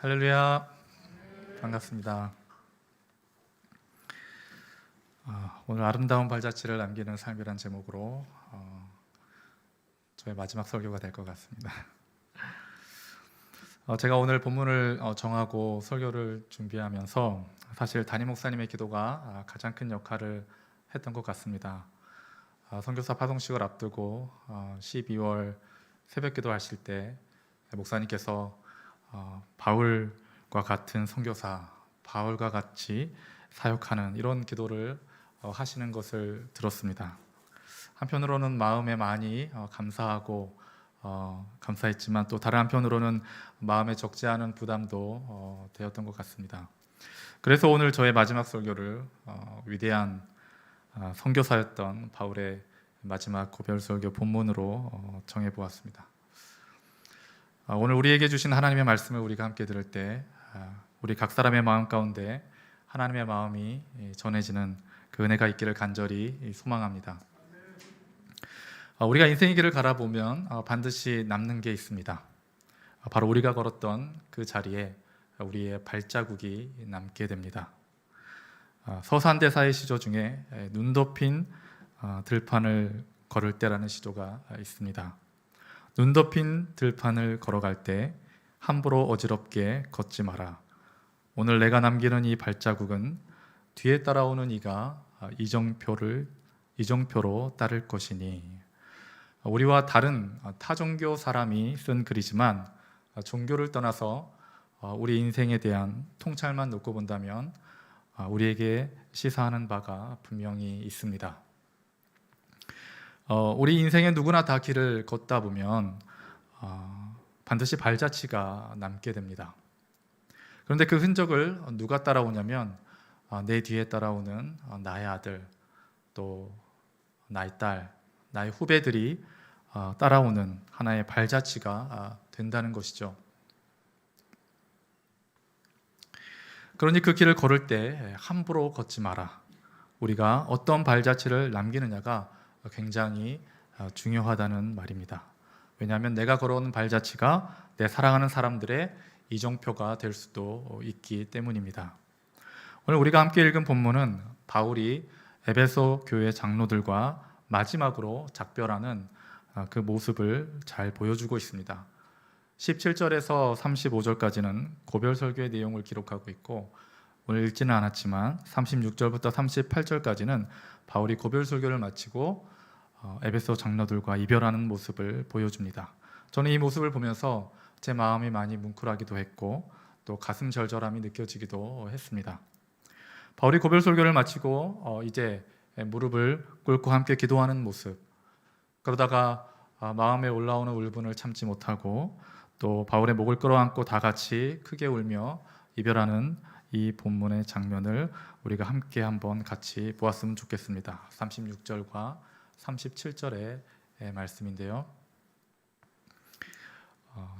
할렐루야, 반갑습니다. 오늘 아름다운 발자취를 남기는 삶이란 제목으로 저의 마지막 설교가 될 것 같습니다. 제가 오늘 본문을 정하고 설교를 준비하면서 사실 담임 목사님의 기도가 가장 큰 역할을 했던 것 같습니다. 선교사 파송식을 앞두고 12월 새벽 기도하실 때 목사님께서 바울과 같은 선교사, 바울과 같이 사역하는 이런 기도를 하시는 것을 들었습니다. 한편으로는 마음에 많이 감사하고 감사했지만 또 다른 한편으로는 마음에 적지 않은 부담도 되었던 것 같습니다. 그래서 오늘 저의 마지막 설교를 위대한 선교사였던 바울의 마지막 고별 설교 본문으로 정해 보았습니다. 오늘 우리에게 주신 하나님의 말씀을 우리가 함께 들을 때 우리 각 사람의 마음 가운데 하나님의 마음이 전해지는 그 은혜가 있기를 간절히 소망합니다. 우리가 인생의 길을 갈아보면 반드시 남는 게 있습니다. 바로 우리가 걸었던 그 자리에 우리의 발자국이 남게 됩니다. 서산대사의 시조 중에 눈 덮인 들판을 걸을 때라는 시조가 있습니다. 눈 덮인 들판을 걸어갈 때 함부로 어지럽게 걷지 마라. 오늘 내가 남기는 이 발자국은 뒤에 따라오는 이가 이정표로 따를 것이니. 우리와 다른 타종교 사람이 쓴 글이지만 종교를 떠나서 우리 인생에 대한 통찰만 놓고 본다면 우리에게 시사하는 바가 분명히 있습니다. 우리 인생에 누구나 다 길을 걷다 보면 반드시 발자취가 남게 됩니다. 그런데 그 흔적을 누가 따라오냐면 내 뒤에 따라오는 나의 아들, 또 나의 딸, 나의 후배들이 따라오는 하나의 발자취가 된다는 것이죠. 그러니 그 길을 걸을 때 함부로 걷지 마라. 우리가 어떤 발자취를 남기느냐가 굉장히 중요하다는 말입니다. 왜냐하면 내가 걸어오는 발자취가 내 사랑하는 사람들의 이정표가 될 수도 있기 때문입니다. 오늘 우리가 함께 읽은 본문은 바울이 에베소 교회 장로들과 마지막으로 작별하는 그 모습을 잘 보여주고 있습니다. 17절에서 35절까지는 고별 설교의 내용을 기록하고 있고 오늘 읽지는 않았지만 36절부터 38절까지는 바울이 고별 설교를 마치고 에베소 장로들과 이별하는 모습을 보여줍니다. 저는 이 모습을 보면서 제 마음이 많이 뭉클하기도 했고 또 가슴 절절함이 느껴지기도 했습니다. 바울이 고별 설교를 마치고 이제 무릎을 꿇고 함께 기도하는 모습, 그러다가 마음에 올라오는 울분을 참지 못하고 또 바울의 목을 끌어안고 다 같이 크게 울며 이별하는 이 본문의 장면을 우리가 함께 한번 같이 보았으면 좋겠습니다. 36절과 37절의 말씀인데요.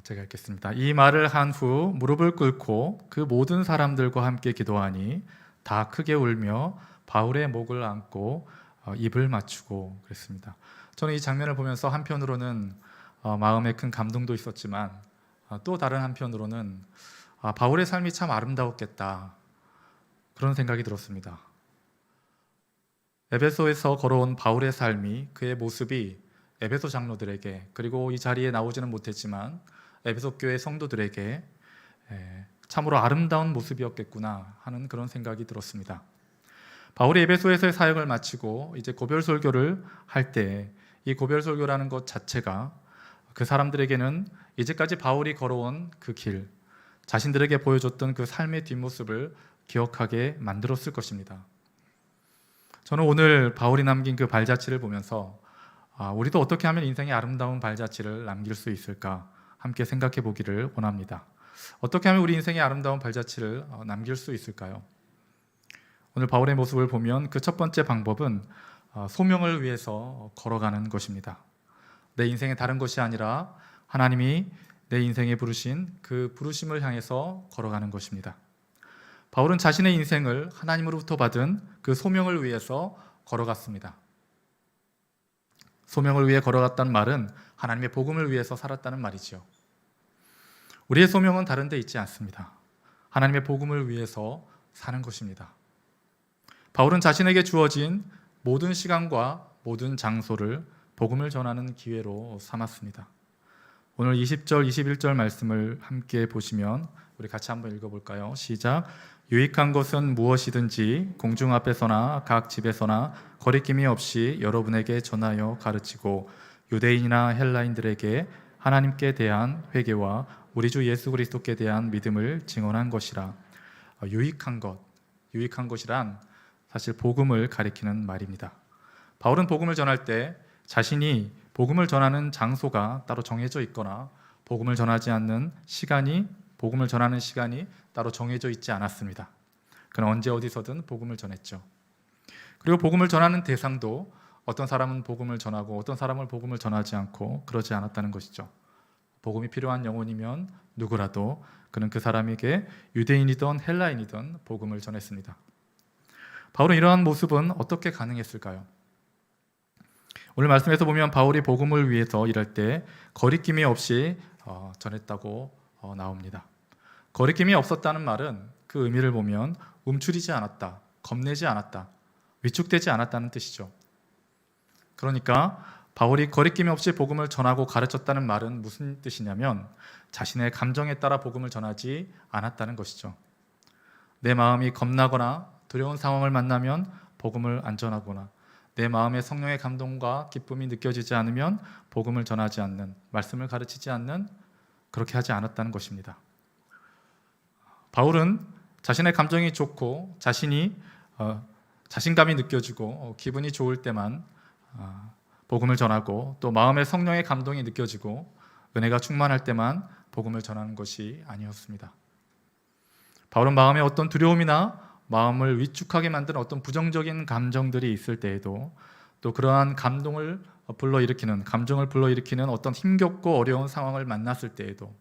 제가 읽겠습니다. 이 말을 한 후 무릎을 꿇고 그 모든 사람들과 함께 기도하니 다 크게 울며 바울의 목을 안고 입을 맞추고 그랬습니다. 저는 이 장면을 보면서 한편으로는 마음에 큰 감동도 있었지만 또 다른 한편으로는 바울의 삶이 참 아름다웠겠다 그런 생각이 들었습니다. 에베소에서 걸어온 바울의 삶이, 그의 모습이 에베소 장로들에게, 그리고 이 자리에 나오지는 못했지만 에베소 교회 성도들에게 참으로 아름다운 모습이었겠구나 하는 그런 생각이 들었습니다. 바울이 에베소에서의 사역을 마치고 이제 고별 설교를 할 때 이 고별 설교라는 것 자체가 그 사람들에게는 이제까지 바울이 걸어온 그 길, 자신들에게 보여줬던 그 삶의 뒷모습을 기억하게 만들었을 것입니다. 저는 오늘 바울이 남긴 그 발자취를 보면서 우리도 어떻게 하면 인생의 아름다운 발자취를 남길 수 있을까 함께 생각해 보기를 원합니다. 어떻게 하면 우리 인생의 아름다운 발자취를 남길 수 있을까요? 오늘 바울의 모습을 보면 그 첫 번째 방법은 소명을 위해서 걸어가는 것입니다. 내 인생의 다른 것이 아니라 하나님이 내 인생에 부르신 그 부르심을 향해서 걸어가는 것입니다. 바울은 자신의 인생을 하나님으로부터 받은 그 소명을 위해서 걸어갔습니다. 소명을 위해 걸어갔다는 말은 하나님의 복음을 위해서 살았다는 말이지요. 우리의 소명은 다른 데 있지 않습니다. 하나님의 복음을 위해서 사는 것입니다. 바울은 자신에게 주어진 모든 시간과 모든 장소를 복음을 전하는 기회로 삼았습니다. 오늘 20절, 21절 말씀을 함께 보시면 우리 같이 한번 읽어볼까요? 시작. 유익한 것은 무엇이든지 공중 앞에서나 각 집에서나 거리낌이 없이 여러분에게 전하여 가르치고 유대인이나 헬라인들에게 하나님께 대한 회개와 우리 주 예수 그리스도께 대한 믿음을 증언한 것이라. 유익한 것이란 사실 복음을 가리키는 말입니다. 바울은 복음을 전할 때 자신이 복음을 전하는 장소가 따로 정해져 있거나 복음을 전하는 시간이 따로 정해져 있지 않았습니다. 그는 언제 어디서든 복음을 전했죠. 그리고 복음을 전하는 대상도 어떤 사람은 복음을 전하고 어떤 사람은 복음을 전하지 않고 그러지 않았다는 것이죠. 복음이 필요한 영혼이면 누구라도 그는 그 사람에게 유대인이든 헬라인이든 복음을 전했습니다. 바울은 이러한 모습은 어떻게 가능했을까요? 오늘 말씀에서 보면 바울이 복음을 위해서 일할 때 거리낌이 없이 전했다고 나옵니다. 거리낌이 없었다는 말은 그 의미를 보면 움츠리지 않았다, 겁내지 않았다, 위축되지 않았다는 뜻이죠. 그러니까 바울이 거리낌 없이 복음을 전하고 가르쳤다는 말은 무슨 뜻이냐면 자신의 감정에 따라 복음을 전하지 않았다는 것이죠. 내 마음이 겁나거나 두려운 상황을 만나면 복음을 안 전하거나 내 마음에 성령의 감동과 기쁨이 느껴지지 않으면 복음을 전하지 않는, 말씀을 가르치지 않는, 그렇게 하지 않았다는 것입니다. 바울은 자신의 감정이 좋고 자신감이 느껴지고 기분이 좋을 때만 복음을 전하고 또 마음의 성령의 감동이 느껴지고 은혜가 충만할 때만 복음을 전하는 것이 아니었습니다. 바울은 마음에 어떤 두려움이나 마음을 위축하게 만드는 어떤 부정적인 감정들이 있을 때에도 또 그러한 감정을 불러일으키는 어떤 힘겹고 어려운 상황을 만났을 때에도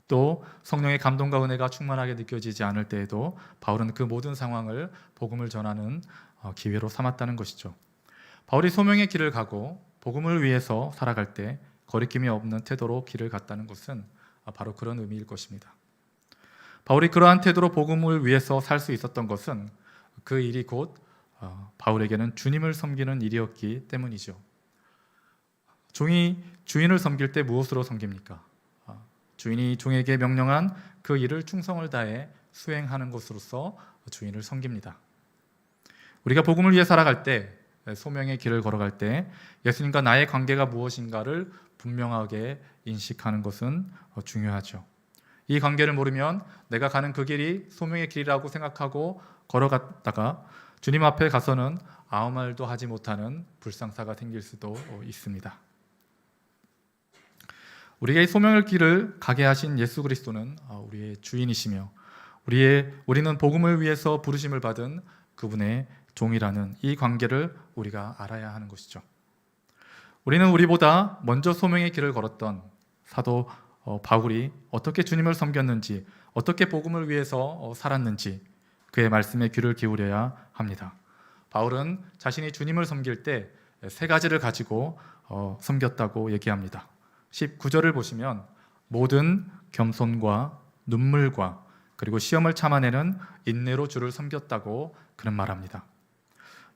또 성령의 감동과 은혜가 충만하게 느껴지지 않을 때에도 바울은 그 모든 상황을 복음을 전하는 기회로 삼았다는 것이죠. 바울이 소명의 길을 가고 복음을 위해서 살아갈 때 거리낌이 없는 태도로 길을 갔다는 것은 바로 그런 의미일 것입니다. 바울이 그러한 태도로 복음을 위해서 살 수 있었던 것은 그 일이 곧 바울에게는 주님을 섬기는 일이었기 때문이죠. 종이 주인을 섬길 때 무엇으로 섬깁니까? 주인이 종에게 명령한 그 일을 충성을 다해 수행하는 것으로서 주인을 섬깁니다. 우리가 복음을 위해 살아갈 때, 소명의 길을 걸어갈 때 예수님과 나의 관계가 무엇인가를 분명하게 인식하는 것은 중요하죠. 이 관계를 모르면 내가 가는 그 길이 소명의 길이라고 생각하고 걸어갔다가 주님 앞에 가서는 아무 말도 하지 못하는 불상사가 생길 수도 있습니다. 우리의 소명의 길을 가게 하신 예수 그리스도는 우리의 주인이시며 우리는 복음을 위해서 부르심을 받은 그분의 종이라는 이 관계를 우리가 알아야 하는 것이죠. 우리는 우리보다 먼저 소명의 길을 걸었던 사도 바울이 어떻게 주님을 섬겼는지, 어떻게 복음을 위해서 살았는지 그의 말씀에 귀를 기울여야 합니다. 바울은 자신이 주님을 섬길 때 세 가지를 가지고 섬겼다고 얘기합니다. 19절을 보시면 모든 겸손과 눈물과 그리고 시험을 참아내는 인내로 주를 섬겼다고 그는 말합니다.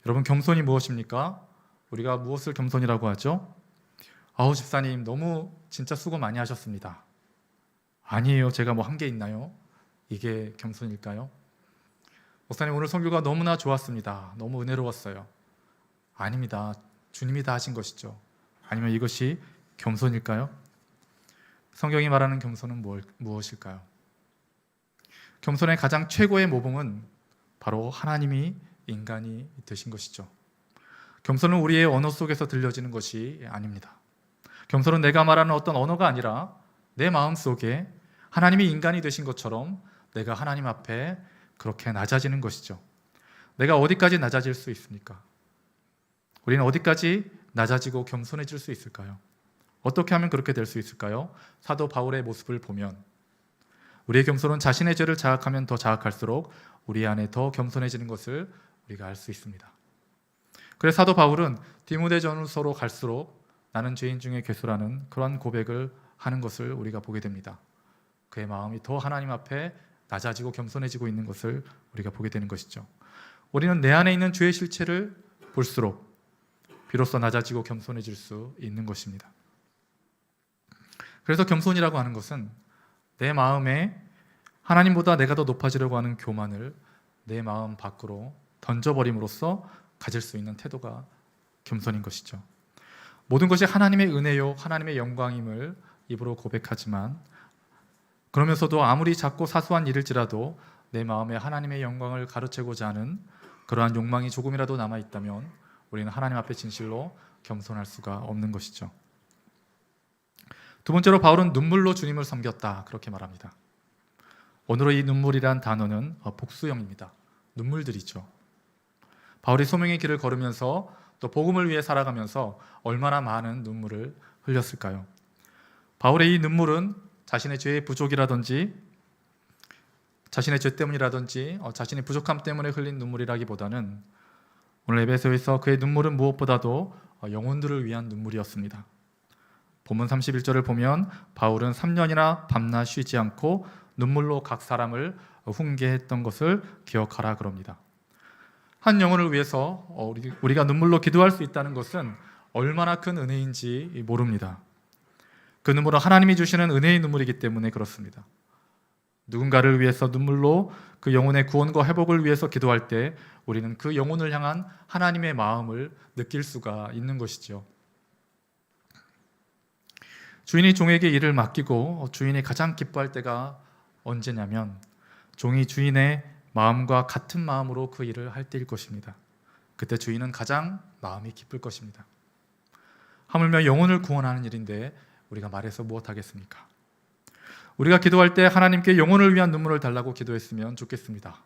여러분, 겸손이 무엇입니까? 우리가 무엇을 겸손이라고 하죠? 집사님 너무 진짜 수고 많이 하셨습니다. 아니에요. 제가 뭐 한 게 있나요? 이게 겸손일까요? 목사님 오늘 설교가 너무나 좋았습니다. 너무 은혜로웠어요. 아닙니다. 주님이 다 하신 것이죠. 아니면 이것이 겸손일까요? 성경이 말하는 겸손은 무엇일까요? 겸손의 가장 최고의 모범은 바로 하나님이 인간이 되신 것이죠. 겸손은 우리의 언어 속에서 들려지는 것이 아닙니다. 겸손은 내가 말하는 어떤 언어가 아니라 내 마음속에 하나님이 인간이 되신 것처럼 내가 하나님 앞에 그렇게 낮아지는 것이죠. 내가 어디까지 낮아질 수 있습니까? 우리는 어디까지 낮아지고 겸손해질 수 있을까요? 어떻게 하면 그렇게 될 수 있을까요? 사도 바울의 모습을 보면 우리의 겸손은 자신의 죄를 자각하면 더 자각할수록 우리 안에 더 겸손해지는 것을 우리가 알 수 있습니다. 그래서 사도 바울은 디모데전서로 갈수록 나는 죄인 중에 괴수라는 그러한 고백을 하는 것을 우리가 보게 됩니다. 그의 마음이 더 하나님 앞에 낮아지고 겸손해지고 있는 것을 우리가 보게 되는 것이죠. 우리는 내 안에 있는 죄의 실체를 볼수록 비로소 낮아지고 겸손해질 수 있는 것입니다. 그래서 겸손이라고 하는 것은 내 마음에 하나님보다 내가 더 높아지려고 하는 교만을 내 마음 밖으로 던져버림으로써 가질 수 있는 태도가 겸손인 것이죠. 모든 것이 하나님의 은혜요 하나님의 영광임을 입으로 고백하지만 그러면서도 아무리 작고 사소한 일일지라도 내 마음에 하나님의 영광을 가로채고자 하는 그러한 욕망이 조금이라도 남아있다면 우리는 하나님 앞에 진실로 겸손할 수가 없는 것이죠. 두 번째로 바울은 눈물로 주님을 섬겼다 그렇게 말합니다. 오늘의 이 눈물이란 단어는 복수형입니다. 눈물들이죠. 바울이 소명의 길을 걸으면서 또 복음을 위해 살아가면서 얼마나 많은 눈물을 흘렸을까요? 바울의 이 눈물은 자신의 죄의 부족이라든지 자신의 죄 때문이라든지 자신의 부족함 때문에 흘린 눈물이라기보다는 오늘 에베소에서 그의 눈물은 무엇보다도 영혼들을 위한 눈물이었습니다. 본문 31절을 보면 바울은 3년이나 밤낮 쉬지 않고 눈물로 각 사람을 훈계했던 것을 기억하라 그럽니다. 한 영혼을 위해서 우리가 눈물로 기도할 수 있다는 것은 얼마나 큰 은혜인지 모릅니다. 그 눈물은 하나님이 주시는 은혜의 눈물이기 때문에 그렇습니다. 누군가를 위해서 눈물로 그 영혼의 구원과 회복을 위해서 기도할 때 우리는 그 영혼을 향한 하나님의 마음을 느낄 수가 있는 것이죠. 주인이 종에게 일을 맡기고 주인이 가장 기뻐할 때가 언제냐면 종이 주인의 마음과 같은 마음으로 그 일을 할 때일 것입니다. 그때 주인은 가장 마음이 기쁠 것입니다. 하물며 영혼을 구원하는 일인데 우리가 말해서 무엇하겠습니까? 우리가 기도할 때 하나님께 영혼을 위한 눈물을 달라고 기도했으면 좋겠습니다.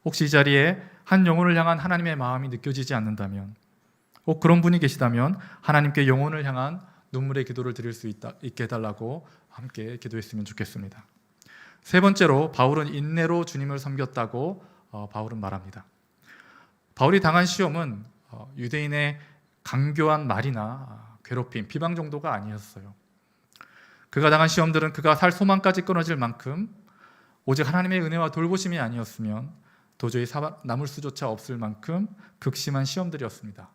혹시 이 자리에 한 영혼을 향한 하나님의 마음이 느껴지지 않는다면, 꼭 그런 분이 계시다면 하나님께 영혼을 향한 눈물의 기도를 드릴 수 있게 해달라고 함께 기도했으면 좋겠습니다. 세 번째로 바울은 인내로 주님을 섬겼다고 바울은 말합니다. 바울이 당한 시험은 유대인의 강교한 말이나 괴롭힘, 비방 정도가 아니었어요. 그가 당한 시험들은 그가 살 소망까지 끊어질 만큼 오직 하나님의 은혜와 돌보심이 아니었으면 도저히 남을 수조차 없을 만큼 극심한 시험들이었습니다.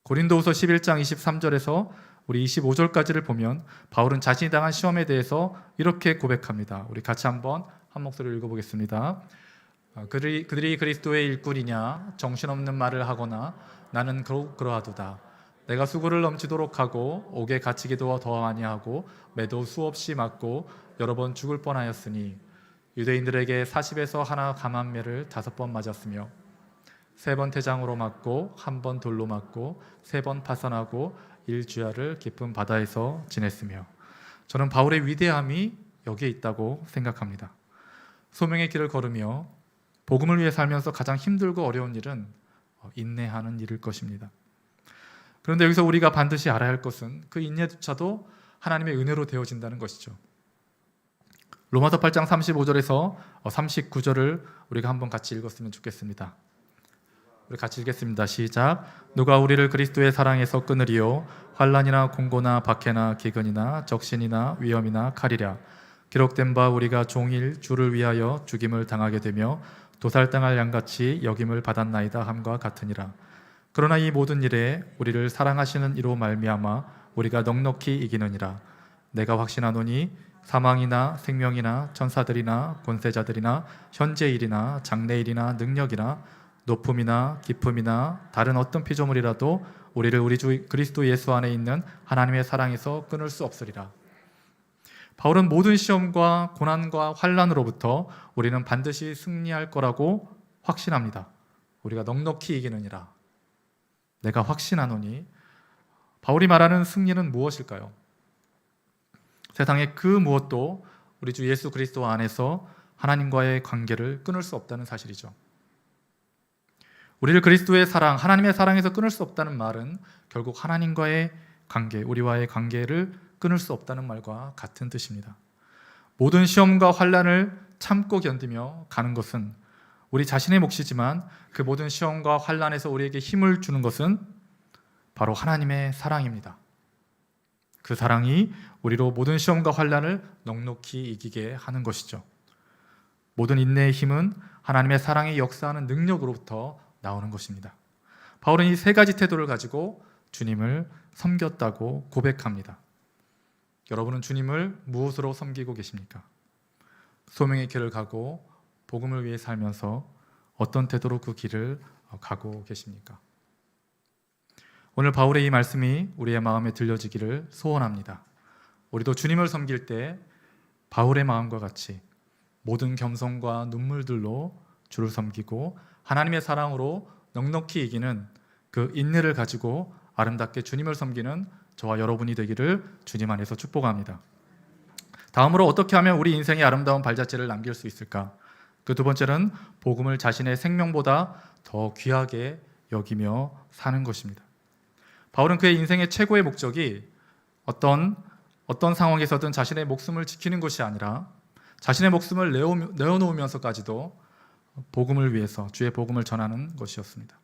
고린도후서 11장 23절에서 우리 25절까지를 보면 바울은 자신이 당한 시험에 대해서 이렇게 고백합니다. 우리 같이 한번 한 목소리로 읽어보겠습니다. 그들이 그리스도의 일꾼이냐 정신없는 말을 하거나 나는 그러하도다. 내가 수고를 넘치도록 하고 옥에 갇히기도 더 많이 하고 매도 수없이 맞고 여러 번 죽을 뻔하였으니 유대인들에게 40에서 하나 감한매를 5번 맞았으며 3번 태장으로 맞고 1번 돌로 맞고 3번 파선하고 일주야를 깊은 바다에서 지냈으며 저는 바울의 위대함이 여기에 있다고 생각합니다. 소명의 길을 걸으며 복음을 위해 살면서 가장 힘들고 어려운 일은 인내하는 일일 것입니다. 그런데 여기서 우리가 반드시 알아야 할 것은 그 인내조차도 하나님의 은혜로 되어진다는 것이죠. 로마서 8장 35절에서 39절을 우리가 한번 같이 읽었으면 좋겠습니다. 우리 같이 읽겠습니다. 시작. 누가 우리를 그리스도의 사랑에서 끊으리요 환난이나 공고나 박해나 기근이나 적신이나 위험이나 칼이랴 기록된 바 우리가 종일 주를 위하여 죽임을 당하게 되며 도살당할 양같이 여김을 받았나이다 함과 같으니라. 그러나 이 모든 일에 우리를 사랑하시는 이로 말미암아 우리가 넉넉히 이기느니라. 내가 확신하노니 사망이나 생명이나 천사들이나 권세자들이나 현재일이나 장래일이나 능력이나 높음이나 깊음이나 다른 어떤 피조물이라도 우리를 우리 주 그리스도 예수 안에 있는 하나님의 사랑에서 끊을 수 없으리라. 바울은 모든 시험과 고난과 환난으로부터 우리는 반드시 승리할 거라고 확신합니다. 우리가 넉넉히 이기느니라. 내가 확신하노니 바울이 말하는 승리는 무엇일까요? 세상의 그 무엇도 우리 주 예수 그리스도 안에서 하나님과의 관계를 끊을 수 없다는 사실이죠. 우리를 그리스도의 사랑, 하나님의 사랑에서 끊을 수 없다는 말은 결국 하나님과의 관계, 우리와의 관계를 끊을 수 없다는 말과 같은 뜻입니다. 모든 시험과 환난을 참고 견디며 가는 것은 우리 자신의 몫이지만 그 모든 시험과 환난에서 우리에게 힘을 주는 것은 바로 하나님의 사랑입니다. 그 사랑이 우리로 모든 시험과 환난을 넉넉히 이기게 하는 것이죠. 모든 인내의 힘은 하나님의 사랑이 역사하는 능력으로부터 나오는 것입니다. 바울은 이 세 가지 태도를 가지고 주님을 섬겼다고 고백합니다. 여러분은 주님을 무엇으로 섬기고 계십니까? 소명의 길을 가고 복음을 위해 살면서 어떤 태도로 그 길을 가고 계십니까? 오늘 바울의 이 말씀이 우리의 마음에 들려지기를 소원합니다. 우리도 주님을 섬길 때 바울의 마음과 같이 모든 겸손과 눈물들로 주를 섬기고 하나님의 사랑으로 넉넉히 이기는 그 인내를 가지고 아름답게 주님을 섬기는 저와 여러분이 되기를 주님 안에서 축복합니다. 다음으로 어떻게 하면 우리 인생의 아름다운 발자취를 남길 수 있을까? 그 두 번째는 복음을 자신의 생명보다 더 귀하게 여기며 사는 것입니다. 바울은 그의 인생의 최고의 목적이 어떤 상황에서든 자신의 목숨을 지키는 것이 아니라 자신의 목숨을 내어놓으면서까지도 복음을 위해서 주의 복음을 전하는 것이었습니다.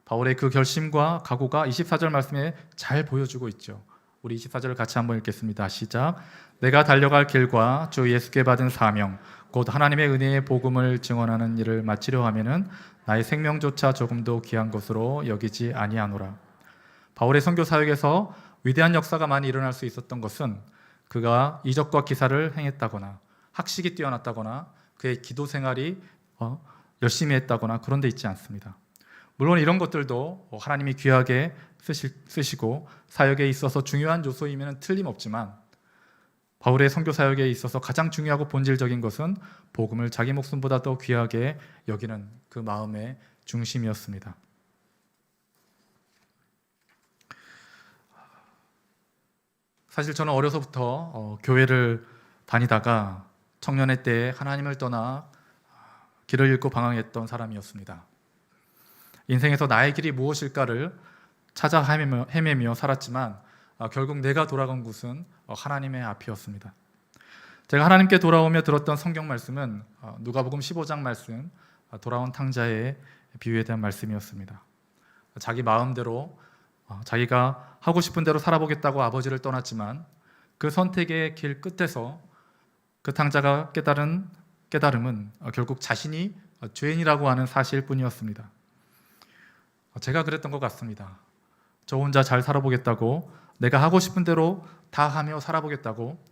바울의 그 결심과 각오가 24절 말씀에 잘 보여주고 있죠. 우리 24절을 같이 한번 읽겠습니다. 시작. 내가 달려갈 길과 주 예수께 받은 사명 곧 하나님의 은혜의 복음을 증언하는 일을 마치려 하면은 나의 생명조차 조금도 귀한 것으로 여기지 아니하노라. 바울의 선교 사역에서 위대한 역사가 많이 일어날 수 있었던 것은 그가 이적과 기사를 행했다거나 학식이 뛰어났다거나 그의 기도 생활이 열심히 했다거나 그런 데 있지 않습니다. 물론 이런 것들도 하나님이 귀하게 쓰시고 사역에 있어서 중요한 요소이면 틀림없지만 바울의 선교 사역에 있어서 가장 중요하고 본질적인 것은 복음을 자기 목숨보다 더 귀하게 여기는 그 마음의 중심이었습니다. 사실 저는 어려서부터 교회를 다니다가 청년의 때에 하나님을 떠나 길을 잃고 방황했던 사람이었습니다. 인생에서 나의 길이 무엇일까를 찾아 헤매며 살았지만 결국 내가 돌아간 곳은 하나님의 앞이었습니다. 제가 하나님께 돌아오며 들었던 성경 말씀은 누가복음 15장 말씀, 돌아온 탕자의 비유에 대한 말씀이었습니다. 자기 마음대로 자기가 하고 싶은 대로 살아보겠다고 아버지를 떠났지만 그 선택의 길 끝에서 그 탕자가 깨달은 깨달음은 결국 자신이 죄인이라고 하는 사실뿐이었습니다. 제가 그랬던 것 같습니다. 저 혼자 잘 살아보겠다고 내가 하고 싶은 대로 다 하며 살아보겠다고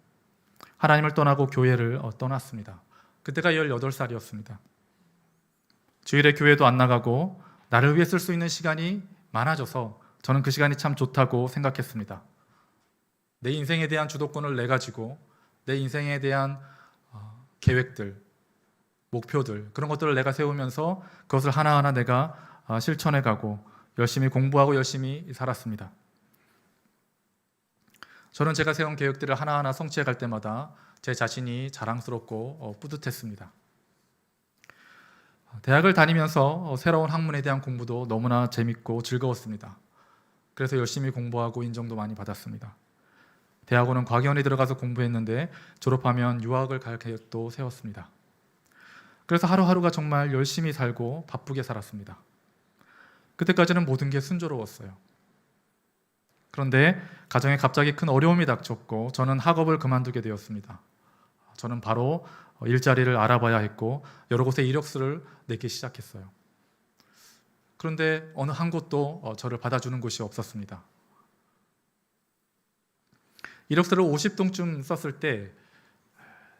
하나님을 떠나고 교회를 떠났습니다. 그때가 18살이었습니다. 주일에 교회도 안 나가고 나를 위해 쓸 수 있는 시간이 많아져서 저는 그 시간이 참 좋다고 생각했습니다. 내 인생에 대한 주도권을 내 가지고 내 인생에 대한 계획들, 목표들 그런 것들을 내가 세우면서 그것을 하나하나 내가 실천해가고 열심히 공부하고 열심히 살았습니다. 저는 제가 세운 계획들을 하나하나 성취해갈 때마다 제 자신이 자랑스럽고 뿌듯했습니다. 대학을 다니면서 새로운 학문에 대한 공부도 너무나 재밌고 즐거웠습니다. 그래서 열심히 공부하고 인정도 많이 받았습니다. 대학원은 과기원에 들어가서 공부했는데 졸업하면 유학을 갈 계획도 세웠습니다. 그래서 하루하루가 정말 열심히 살고 바쁘게 살았습니다. 그때까지는 모든 게 순조로웠어요. 그런데 가정에 갑자기 큰 어려움이 닥쳤고 저는 학업을 그만두게 되었습니다. 저는 바로 일자리를 알아봐야 했고 여러 곳에 이력서를 내기 시작했어요. 그런데 어느 한 곳도 저를 받아주는 곳이 없었습니다. 이력서를 50통쯤 썼을 때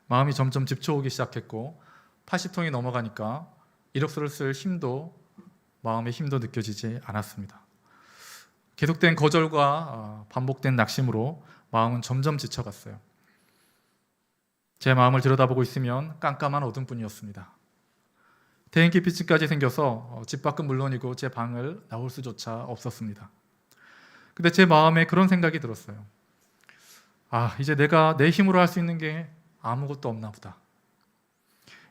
마음이 점점 집초오기 시작했고 80통이 넘어가니까 이력서를 쓸 힘도 마음의 힘도 느껴지지 않았습니다. 계속된 거절과 반복된 낙심으로 마음은 점점 지쳐갔어요. 제 마음을 들여다보고 있으면 깜깜한 어둠뿐이었습니다. 대인기피증까지 생겨서 집 밖은 물론이고 제 방을 나올 수조차 없었습니다. 근데 제 마음에 그런 생각이 들었어요. 이제 내가 내 힘으로 할 수 있는 게 아무것도 없나 보다.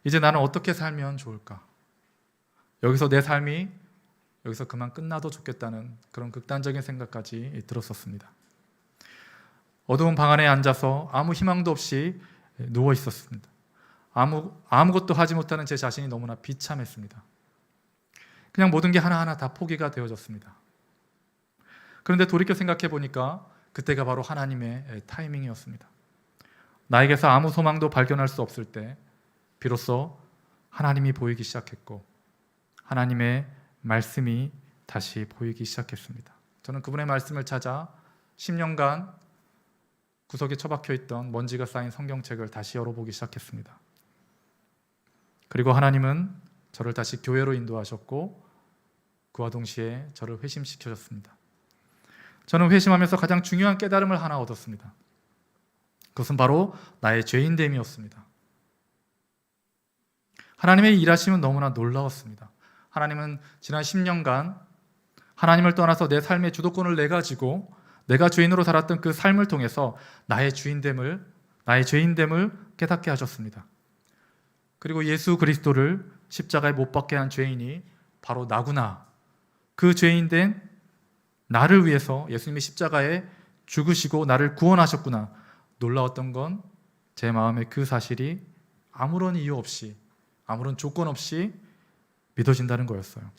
이제 나는 어떻게 살면 좋을까? 여기서 내 삶이 여기서 그만 끝나도 좋겠다는 그런 극단적인 생각까지 들었었습니다. 어두운 방 안에 앉아서 아무 희망도 없이 누워 있었습니다. 아무것도 하지 못하는 제 자신이 너무나 비참했습니다. 그냥 모든 게 하나하나 다 포기가 되어졌습니다. 그런데 돌이켜 생각해 보니까 그때가 바로 하나님의 타이밍이었습니다. 나에게서 아무 소망도 발견할 수 없을 때 비로소 하나님이 보이기 시작했고 하나님의 말씀이 다시 보이기 시작했습니다. 저는 그분의 말씀을 찾아 10년간 구석에 처박혀 있던 먼지가 쌓인 성경책을 다시 열어보기 시작했습니다. 그리고 하나님은 저를 다시 교회로 인도하셨고 그와 동시에 저를 회심시켜줬습니다. 저는 회심하면서 가장 중요한 깨달음을 하나 얻었습니다. 그것은 바로 나의 죄인됨이었습니다. 하나님의 일하심은 너무나 놀라웠습니다. 하나님은 지난 10년간 하나님을 떠나서 내 삶의 주도권을 내가지고 내가 죄인으로 살았던 그 삶을 통해서 나의 죄인됨을 깨닫게 하셨습니다. 그리고 예수 그리스도를 십자가에 못 박게 한 죄인이 바로 나구나. 그 죄인된 나를 위해서 예수님이 십자가에 죽으시고 나를 구원하셨구나. 놀라웠던 건 제 마음에 그 사실이 아무런 이유 없이, 아무런 조건 없이 믿어진다는 거였어요.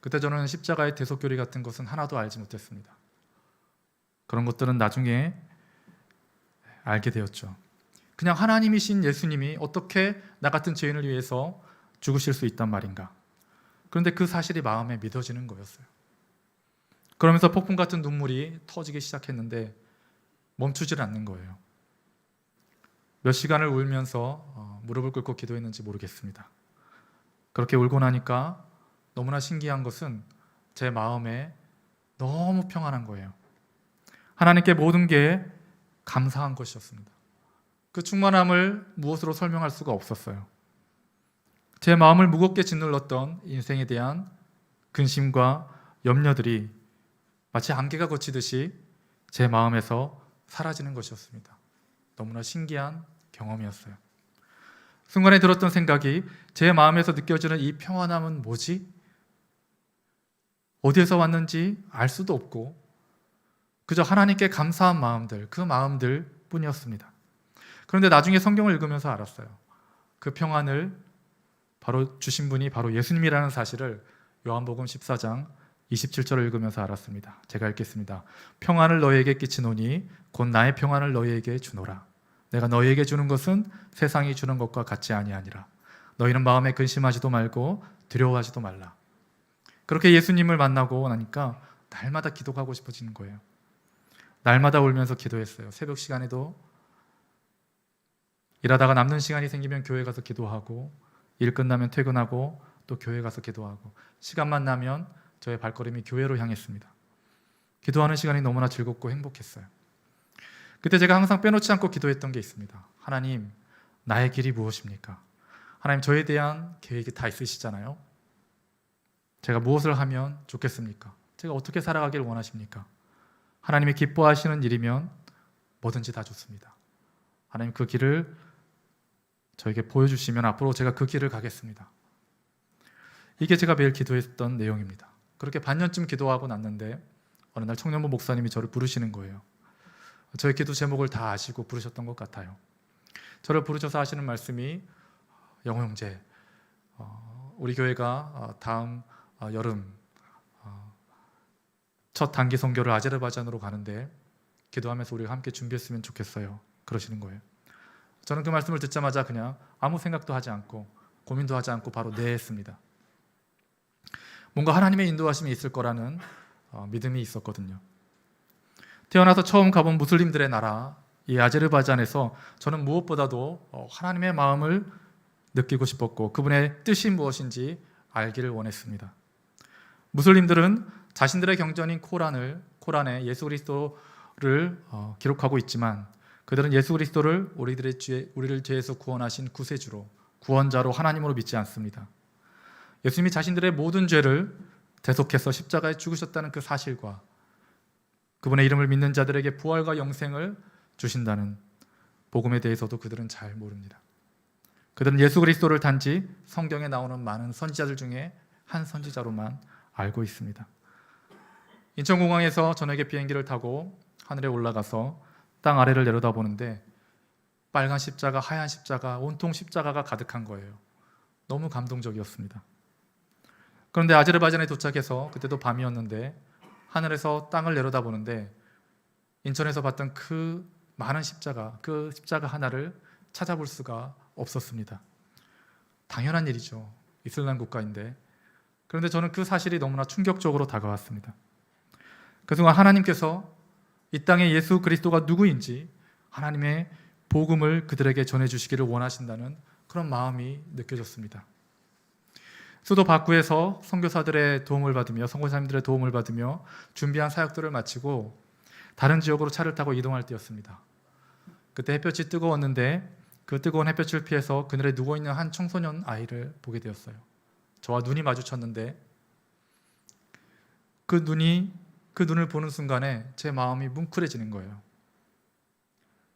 그때 저는 십자가의 대속교리 같은 것은 하나도 알지 못했습니다. 그런 것들은 나중에 알게 되었죠. 그냥 하나님이신 예수님이 어떻게 나 같은 죄인을 위해서 죽으실 수 있단 말인가. 그런데 그 사실이 마음에 믿어지는 거였어요. 그러면서 폭풍 같은 눈물이 터지기 시작했는데 멈추질 않는 거예요. 몇 시간을 울면서 무릎을 꿇고 기도했는지 모르겠습니다. 그렇게 울고 나니까 너무나 신기한 것은 제 마음에 너무 평안한 거예요. 하나님께 모든 게 감사한 것이었습니다. 그 충만함을 무엇으로 설명할 수가 없었어요. 제 마음을 무겁게 짓눌렀던 인생에 대한 근심과 염려들이 마치 안개가 걷히듯이 제 마음에서 사라지는 것이었습니다. 너무나 신기한 경험이었어요. 순간에 들었던 생각이 제 마음에서 느껴지는 이 평안함은 뭐지? 어디에서 왔는지 알 수도 없고 그저 하나님께 감사한 마음들, 그 마음들 뿐이었습니다. 그런데 나중에 성경을 읽으면서 알았어요. 그 평안을 바로 주신 분이 바로 예수님이라는 사실을 요한복음 14장 27절을 읽으면서 알았습니다. 제가 읽겠습니다. 평안을 너희에게 끼치노니 곧 나의 평안을 너희에게 주노라. 내가 너희에게 주는 것은 세상이 주는 것과 같지 아니하니라. 너희는 마음에 근심하지도 말고 두려워하지도 말라. 그렇게 예수님을 만나고 나니까 날마다 기도하고 싶어지는 거예요. 날마다 울면서 기도했어요. 새벽 시간에도 일하다가 남는 시간이 생기면 교회 가서 기도하고 일 끝나면 퇴근하고 또 교회 가서 기도하고 시간만 나면 저의 발걸음이 교회로 향했습니다. 기도하는 시간이 너무나 즐겁고 행복했어요. 그때 제가 항상 빼놓지 않고 기도했던 게 있습니다. 하나님, 나의 길이 무엇입니까? 하나님, 저에 대한 계획이 다 있으시잖아요. 제가 무엇을 하면 좋겠습니까? 제가 어떻게 살아가길 원하십니까? 하나님이 기뻐하시는 일이면 뭐든지 다 좋습니다. 하나님, 그 길을 저에게 보여주시면 앞으로 제가 그 길을 가겠습니다. 이게 제가 매일 기도했던 내용입니다. 그렇게 반년쯤 기도하고 났는데 어느 날 청년부 목사님이 저를 부르시는 거예요. 저의 기도 제목을 다 아시고 부르셨던 것 같아요. 저를 부르셔서 하시는 말씀이 영호 형제, 우리 교회가 다음 여름 첫 단기 선교를 아제르바이잔으로 가는데 기도하면서 우리가 함께 준비했으면 좋겠어요. 그러시는 거예요. 저는 그 말씀을 듣자마자 그냥 아무 생각도 하지 않고 고민도 하지 않고 바로 네 했습니다. 뭔가 하나님의 인도하심이 있을 거라는 믿음이 있었거든요. 태어나서 처음 가본 무슬림들의 나라 이 아제르바이잔에서 저는 무엇보다도 하나님의 마음을 느끼고 싶었고 그분의 뜻이 무엇인지 알기를 원했습니다. 무슬림들은 자신들의 경전인 코란에 예수 그리스도를 기록하고 있지만 그들은 예수 그리스도를 우리를 죄에서 구원하신 구세주로 구원자로 하나님으로 믿지 않습니다. 예수님이 자신들의 모든 죄를 대속해서 십자가에 죽으셨다는 그 사실과 그분의 이름을 믿는 자들에게 부활과 영생을 주신다는 복음에 대해서도 그들은 잘 모릅니다. 그들은 예수 그리스도를 단지 성경에 나오는 많은 선지자들 중에 한 선지자로만 알고 있습니다. 인천공항에서 저녁에 비행기를 타고 하늘에 올라가서 땅 아래를 내려다보는데 빨간 십자가, 하얀 십자가, 온통 십자가가 가득한 거예요. 너무 감동적이었습니다. 그런데 아제르바이잔에 도착해서 그때도 밤이었는데 하늘에서 땅을 내려다보는데 인천에서 봤던 그 많은 십자가, 그 십자가 하나를 찾아볼 수가 없었습니다. 당연한 일이죠. 이슬람 국가인데. 그런데 저는 그 사실이 너무나 충격적으로 다가왔습니다. 그 순간 하나님께서 이 땅에 예수 그리스도가 누구인지 하나님의 복음을 그들에게 전해주시기를 원하신다는 그런 마음이 느껴졌습니다. 수도 바쿠에서 선교사들의 도움을 받으며 선교사님들의 도움을 받으며 준비한 사역들을 마치고 다른 지역으로 차를 타고 이동할 때였습니다. 그때 햇볕이 뜨거웠는데 그 뜨거운 햇볕을 피해서 그늘에 누워있는 한 청소년 아이를 보게 되었어요. 저와 눈이 마주쳤는데 그 눈을 보는 순간에 제 마음이 뭉클해지는 거예요.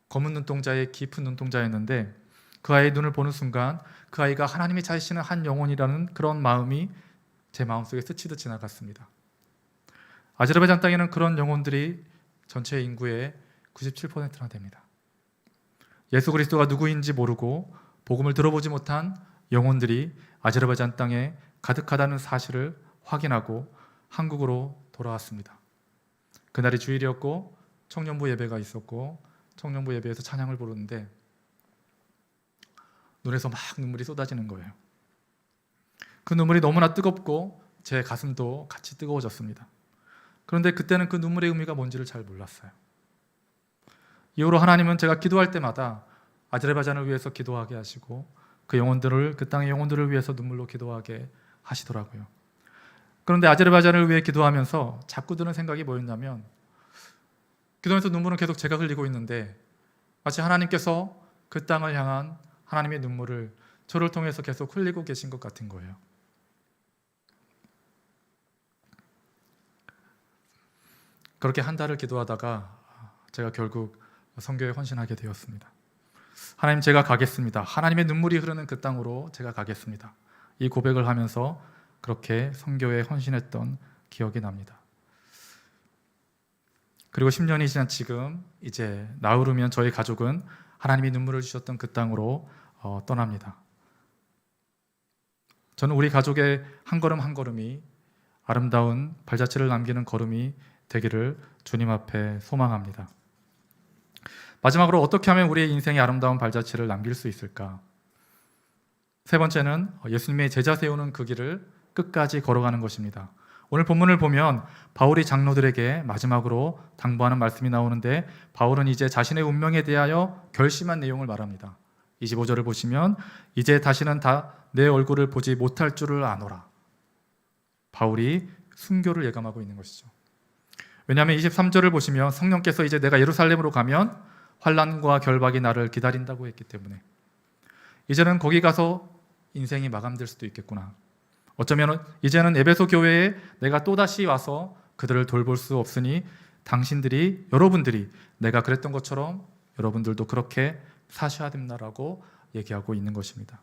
검은 눈동자의 깊은 눈동자였는데 그 아이의 눈을 보는 순간 그 아이가 하나님이 찾으시는 한 영혼이라는 그런 마음이 제 마음속에 스치듯 지나갔습니다. 아제르바이잔 땅에는 그런 영혼들이 전체 인구의 97%나 됩니다. 예수 그리스도가 누구인지 모르고 복음을 들어보지 못한 영혼들이 아제르바이잔 땅에 가득하다는 사실을 확인하고 한국으로 돌아왔습니다. 그날이 주일이었고 청년부 예배가 있었고 청년부 예배에서 찬양을 부르는데 눈에서 막 눈물이 쏟아지는 거예요. 그 눈물이 너무나 뜨겁고 제 가슴도 같이 뜨거워졌습니다. 그런데 그때는 그 눈물의 의미가 뭔지를 잘 몰랐어요. 이후로 하나님은 제가 기도할 때마다 아제르바이잔을 위해서 기도하게 하시고 그 영혼들을, 그 땅의 영혼들을 위해서 눈물로 기도하게 하시더라고요. 그런데 아제르바이잔을 위해 기도하면서 자꾸 드는 생각이 뭐였냐면 기도하면서 눈물은 계속 제가 흘리고 있는데 마치 하나님께서 그 땅을 향한 하나님의 눈물을 저를 통해서 계속 흘리고 계신 것 같은 거예요. 그렇게 한 달을 기도하다가 제가 결국 선교에 헌신하게 되었습니다. 하나님, 제가 가겠습니다. 하나님의 눈물이 흐르는 그 땅으로 제가 가겠습니다. 이 고백을 하면서 그렇게 선교에 헌신했던 기억이 납니다. 그리고 10년이 지난 지금 이제 나흘이면 저희 가족은 하나님이 눈물을 주셨던 그 땅으로 떠납니다. 저는 우리 가족의 한 걸음 한 걸음이 아름다운 발자취를 남기는 걸음이 되기를 주님 앞에 소망합니다. 마지막으로 어떻게 하면 우리의 인생에 아름다운 발자취를 남길 수 있을까? 세 번째는 예수님의 제자 세우는 그 길을 끝까지 걸어가는 것입니다. 오늘 본문을 보면 바울이 장로들에게 마지막으로 당부하는 말씀이 나오는데 바울은 이제 자신의 운명에 대하여 결심한 내용을 말합니다. 25절을 보시면 이제 다시는 다 내 얼굴을 보지 못할 줄을 아노라. 바울이 순교를 예감하고 있는 것이죠. 왜냐하면 23절을 보시면 성령께서 이제 내가 예루살렘으로 가면 환난과 결박이 나를 기다린다고 했기 때문에 이제는 거기 가서 인생이 마감될 수도 있겠구나. 어쩌면 이제는 에베소 교회에 내가 또다시 와서 그들을 돌볼 수 없으니 여러분들이 내가 그랬던 것처럼 여러분들도 그렇게 사셔야 된다라고 얘기하고 있는 것입니다.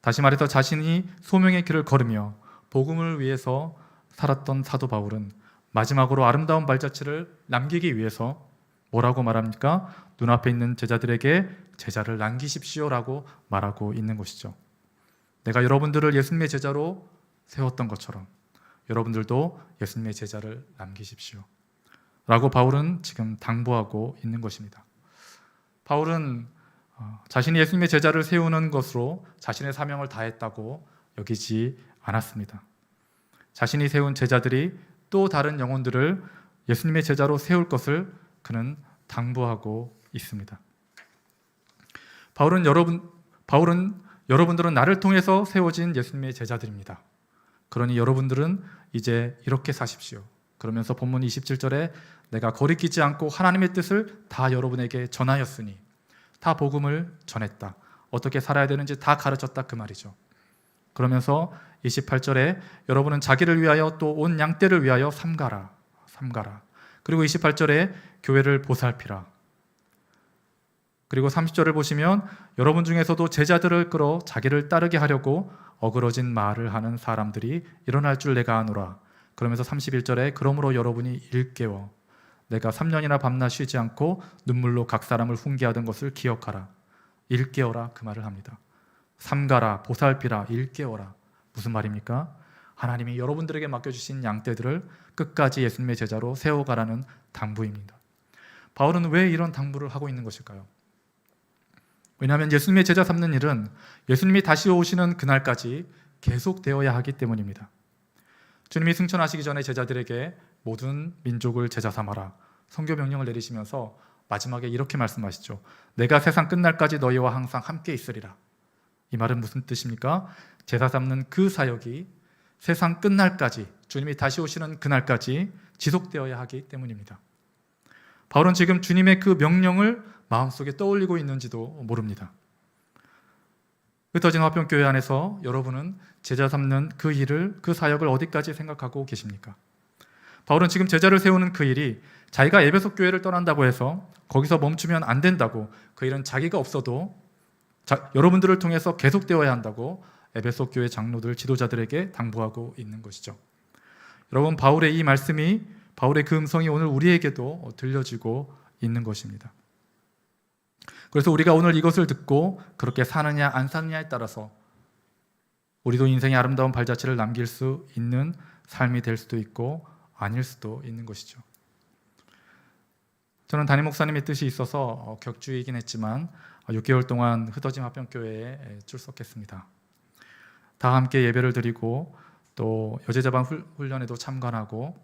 다시 말해서 자신이 소명의 길을 걸으며 복음을 위해서 살았던 사도 바울은 마지막으로 아름다운 발자취를 남기기 위해서 뭐라고 말합니까? 눈앞에 있는 제자들에게 제자를 남기십시오라고 말하고 있는 것이죠. 내가 여러분들을 예수님의 제자로 세웠던 것처럼 여러분들도 예수님의 제자를 남기십시오 라고 바울은 지금 당부하고 있는 것입니다. 바울은 자신이 예수님의 제자를 세우는 것으로 자신의 사명을 다했다고 여기지 않았습니다. 자신이 세운 제자들이 또 다른 영혼들을 예수님의 제자로 세울 것을 그는 당부하고 있습니다. 바울은 여러분들은 나를 통해서 세워진 예수님의 제자들입니다. 그러니 여러분들은 이제 이렇게 사십시오. 그러면서 본문 27절에 내가 거리끼지 않고 하나님의 뜻을 다 여러분에게 전하였으니 다 복음을 전했다. 어떻게 살아야 되는지 다 가르쳤다 그 말이죠. 그러면서 28절에 여러분은 자기를 위하여 또 온 양떼를 위하여 삼가라. 그리고 28절에 교회를 보살피라. 그리고 30절을 보시면 여러분 중에서도 제자들을 끌어 자기를 따르게 하려고 어그러진 말을 하는 사람들이 일어날 줄 내가 아노라. 그러면서 31절에 그러므로 여러분이 일깨워 내가 3년이나 밤낮 쉬지 않고 눈물로 각 사람을 훈계하던 것을 기억하라. 일깨워라 그 말을 합니다. 삼가라, 보살피라, 일깨워라. 무슨 말입니까? 하나님이 여러분들에게 맡겨주신 양떼들을 끝까지 예수님의 제자로 세워가라는 당부입니다. 바울은 왜 이런 당부를 하고 있는 것일까요? 왜냐하면 예수님의 제자 삼는 일은 예수님이 다시 오시는 그날까지 계속되어야 하기 때문입니다. 주님이 승천하시기 전에 제자들에게 모든 민족을 제자 삼아라 선교 명령을 내리시면서 마지막에 이렇게 말씀하시죠. 내가 세상 끝날까지 너희와 항상 함께 있으리라. 이 말은 무슨 뜻입니까? 제사 삼는 그 사역이 세상 끝날까지, 주님이 다시 오시는 그날까지 지속되어야 하기 때문입니다. 바울은 지금 주님의 그 명령을 마음속에 떠올리고 있는지도 모릅니다. 흩어진 화평교회 안에서 여러분은 제자 삼는 그 일을, 그 사역을 어디까지 생각하고 계십니까? 바울은 지금 제자를 세우는 그 일이 자기가 에베소 교회를 떠난다고 해서 거기서 멈추면 안 된다고, 그 일은 자기가 없어도 여러분들을 통해서 계속되어야 한다고 에베소 교회 장로들, 지도자들에게 당부하고 있는 것이죠. 여러분, 바울의 이 말씀이, 바울의 그 음성이 오늘 우리에게도 들려지고 있는 것입니다. 그래서 우리가 오늘 이것을 듣고 그렇게 사느냐 안 사느냐에 따라서 우리도 인생의 아름다운 발자취를 남길 수 있는 삶이 될 수도 있고 아닐 수도 있는 것이죠. 저는 담임 목사님의 뜻이 있어서 격주이긴 했지만 6개월 동안 흩어진 화평교회에 출석했습니다. 다 함께 예배를 드리고 또 여제자반 훈련에도 참관하고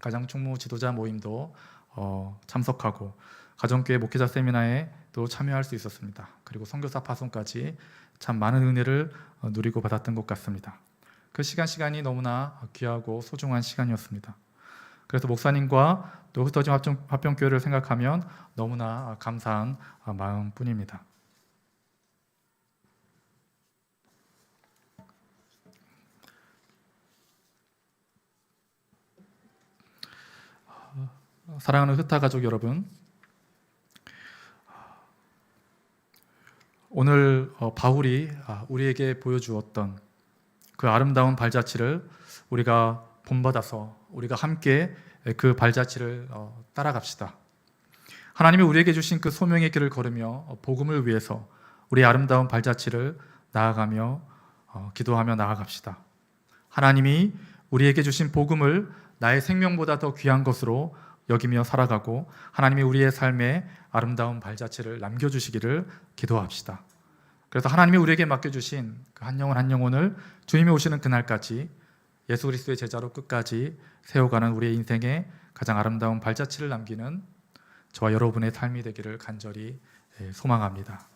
가정총무 지도자 모임도 참석하고 가정교회 목회자 세미나에 또 참여할 수 있었습니다. 그리고 선교사 파송까지 참 많은 은혜를 누리고 받았던 것 같습니다. 그 시간이 너무나 귀하고 소중한 시간이었습니다. 그래서 목사님과 또 흩어진 화평교회를 생각하면 너무나 감사한 마음뿐입니다. 사랑하는 흩타 가족 여러분, 오늘 바울이 우리에게 보여주었던 그 아름다운 발자취를 우리가 본받아서 우리가 함께 그 발자취를 따라갑시다. 하나님이 우리에게 주신 그 소명의 길을 걸으며 복음을 위해서 우리의 아름다운 발자취를 나아가며 기도하며 나아갑시다. 하나님이 우리에게 주신 복음을 나의 생명보다 더 귀한 것으로 여기며 살아가고 하나님이 우리의 삶에 아름다운 발자취를 남겨주시기를 기도합시다. 그래서 하나님이 우리에게 맡겨주신 그 한 영혼 한 영혼을 주님이 오시는 그날까지 예수 그리스도의 제자로 끝까지 세워가는 우리의 인생에 가장 아름다운 발자취를 남기는 저와 여러분의 삶이 되기를 간절히 소망합니다.